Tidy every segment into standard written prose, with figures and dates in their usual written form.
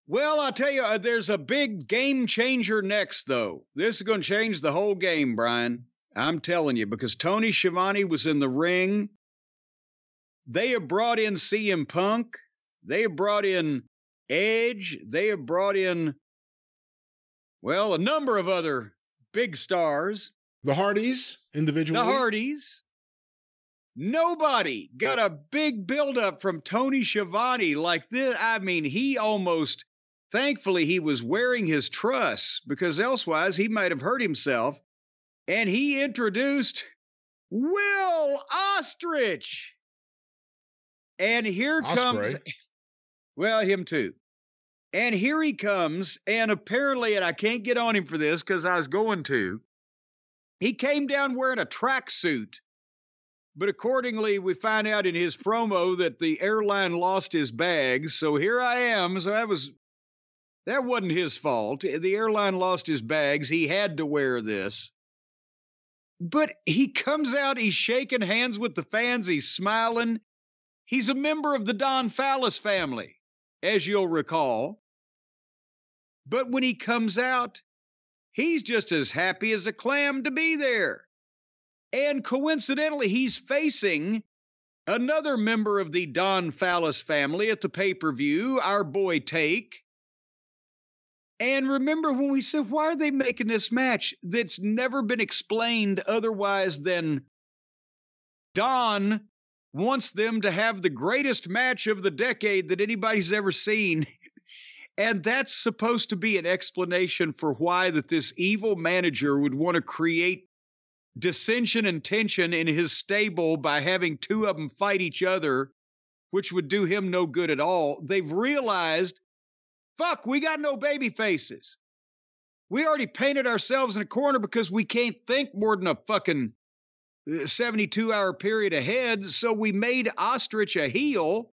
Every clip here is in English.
Well, I'll tell you, there's a big game changer next, though. This is going to change the whole game, Brian. I'm telling you, because Tony Schiavone was in the ring. They have brought in CM Punk. They have brought in Edge. They have brought in, well, a number of other big stars. The Hardys, individually. The Hardys. Nobody got a big buildup from Tony Schiavone like this. I mean, he almost, thankfully, he was wearing his truss because elsewise he might have hurt himself. And he introduced Will Ostrich. And here Ospreay. comes, well, him too. And here he comes, and apparently, and I can't get on him for this because I was going to, he came down wearing a tracksuit. But accordingly, we find out in his promo that the airline lost his bags. So here I am. So that wasn't his fault. The airline lost his bags. He had to wear this. But he comes out, he's shaking hands with the fans, he's smiling. He's a member of the Don Fallis family, as you'll recall. But when he comes out, he's just as happy as a clam to be there. And coincidentally, he's facing another member of the Don Fallis family at the pay-per-view, our boy Take. And remember when we said, why are they making this match that's never been explained otherwise than Don wants them to have the greatest match of the decade that anybody's ever seen. And that's supposed to be an explanation for why that this evil manager would want to create dissension and tension in his stable by having two of them fight each other, which would do him no good at all. They've realized, fuck, we got no baby faces. We already painted ourselves in a corner because we can't think more than a fucking 72-hour period ahead. So we made Ostrich a heel,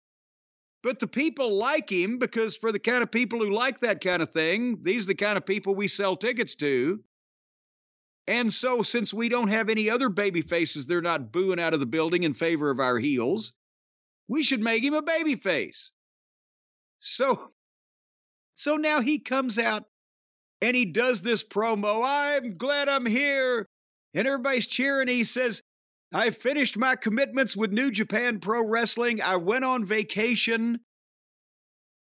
but the people like him because for the kind of people who like that kind of thing, these are the kind of people we sell tickets to. And so since we don't have any other baby faces, they're not booing out of the building in favor of our heels, we should make him a baby face. So now he comes out and he does this promo. I'm glad I'm here. And everybody's cheering. He says, I finished my commitments with New Japan Pro Wrestling. I went on vacation.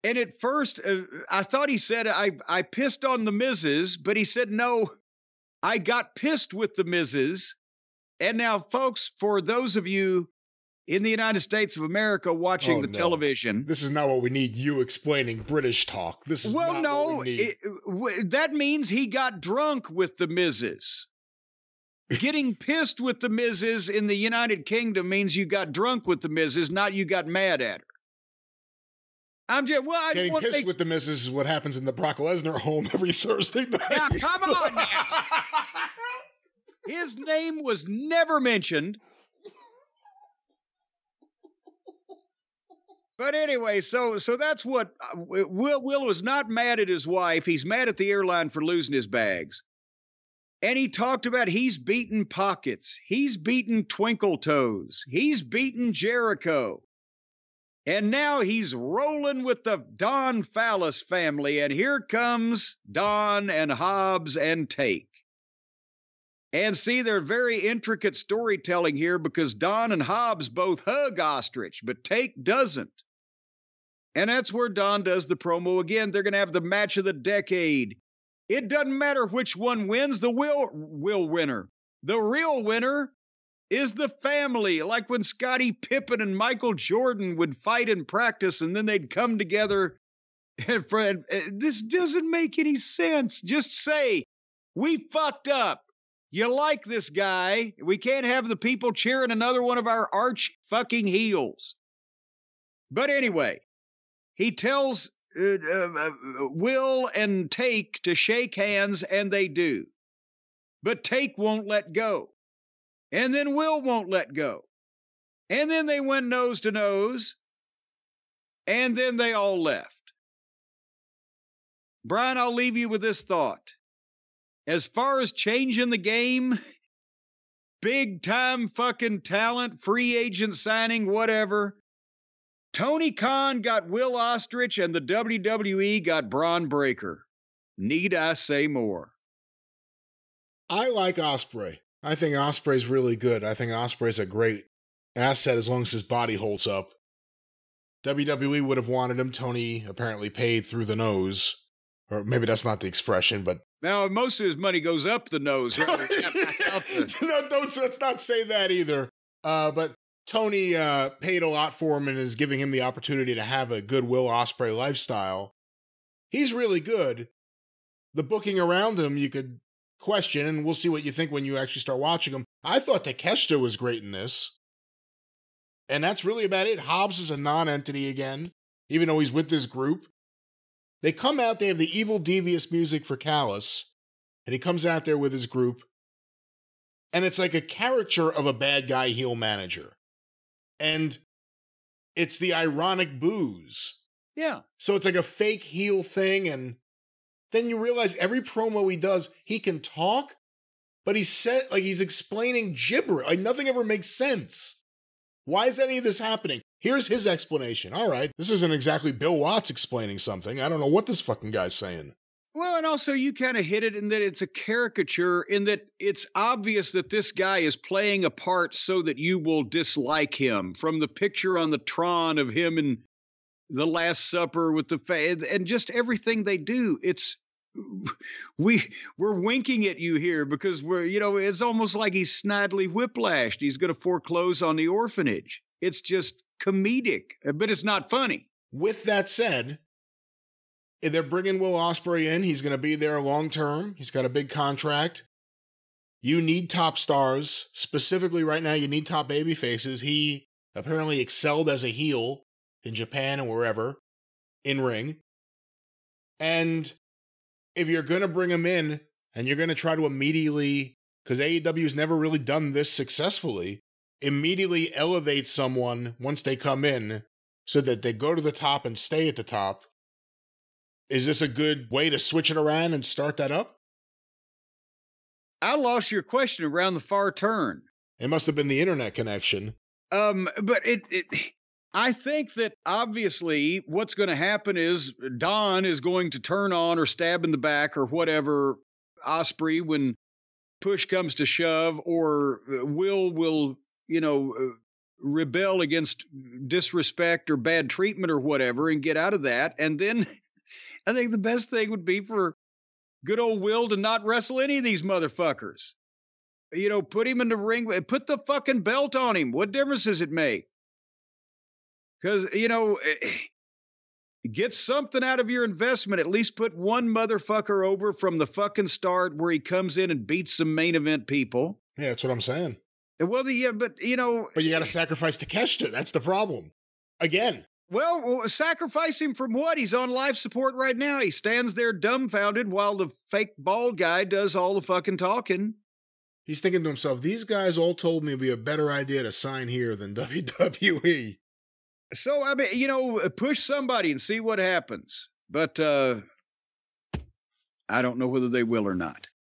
And at first, I thought he said, I pissed on the Miz's, but he said, no, I got pissed with the Miz's. And now, folks, for those of you in the United States of America watching television. This is not what we need, you explaining British talk. This is not what we need. That means he got drunk with the Miz's. Getting pissed with the Miz's in the United Kingdom means you got drunk with the Miz's, not you got mad at her. Getting pissed with the Miz's is what happens in the Brock Lesnar home every Thursday night. Now, come on now. His name was never mentioned. But anyway, so that's what Will was not mad at his wife. He's mad at the airline for losing his bags. And he talked about he's beaten Pockets. He's beaten Twinkle Toes. He's beaten Jericho. And now he's rolling with the Don Fallis family. And here comes Don and Hobbs and Take. And see, they're very intricate storytelling here because Don and Hobbs both hug Ostrich, but Take doesn't. And that's where Don does the promo again. They're going to have the match of the decade. It doesn't matter which one wins, the will winner. The real winner is the family, like when Scottie Pippen and Michael Jordan would fight in practice and then they'd come together. And this doesn't make any sense. Just say, we fucked up. You like this guy. We can't have the people cheering another one of our arch fucking heels. But anyway, he tells Will and Take to shake hands, and they do. But Take won't let go. And then Will won't let go. And then they went nose to nose. And then they all left. Brian, I'll leave you with this thought. As far as changing the game, big time fucking talent, free agent signing, whatever, Tony Khan got Will Ostrich and the WWE got Braun Breaker. Need I say more? I like Ospreay. I think Ospreay's really good. I think Ospreay's a great asset as long as his body holds up. WWE would have wanted him. Tony apparently paid through the nose. Or maybe that's not the expression, but... Now, most of his money goes up the nose. No, let's not say that either. But Tony paid a lot for him and is giving him the opportunity to have a good Will Ospreay lifestyle. He's really good. The booking around him, you could question, and we'll see what you think when you actually start watching him. I thought Takeshita was great in this. And that's really about it. Hobbs is a non-entity again, even though he's with this group. They come out, they have the evil, devious music for Callis, and he comes out there with his group, and it's like a caricature of a bad guy heel manager. And it's the ironic booze. Yeah. So it's like a fake heel thing, and then you realize every promo he does, he can talk, but he's explaining gibberish. Like nothing ever makes sense. Why is any of this happening? Here's his explanation. All right, this isn't exactly Bill Watts explaining something. I don't know what this fucking guy's saying. Well, and also you kind of hit it in that it's a caricature, in that it's obvious that this guy is playing a part so that you will dislike him. From the picture on the Tron of him in The Last Supper with the and just everything they do, we're winking at you here because it's almost like he's snidely whiplashed. He's going to foreclose on the orphanage. It's just comedic, but it's not funny. With that said, if they're bringing Will Ospreay in, he's going to be there long term. He's got a big contract. You need top stars. Specifically right now, you need top baby faces. He apparently excelled as a heel in Japan and wherever, in ring. And if you're going to bring him in and you're going to try to immediately, because AEW's never really done this successfully, immediately elevate someone once they come in so that they go to the top and stay at the top, is this a good way to switch it around and start that up? I lost your question around the far turn. It must have been the internet connection. But I think that obviously what's going to happen is Don is going to turn on or stab in the back or whatever Ospreay when push comes to shove, or will rebel against disrespect or bad treatment or whatever and get out of that. And then I think the best thing would be for good old Will to not wrestle any of these motherfuckers. Put him in the ring, put the fucking belt on him. What difference does it make? Because, get something out of your investment. At least put one motherfucker over from the fucking start where he comes in and beats some main event people. Yeah, that's what I'm saying. Well, But you got to sacrifice Takeshita. That's the problem. Again. Well, sacrifice him from what? He's on life support right now. He stands there dumbfounded while the fake bald guy does all the fucking talking. He's thinking to himself, these guys all told me it'd be a better idea to sign here than WWE. So, I mean, push somebody and see what happens. But I don't know whether they will or not.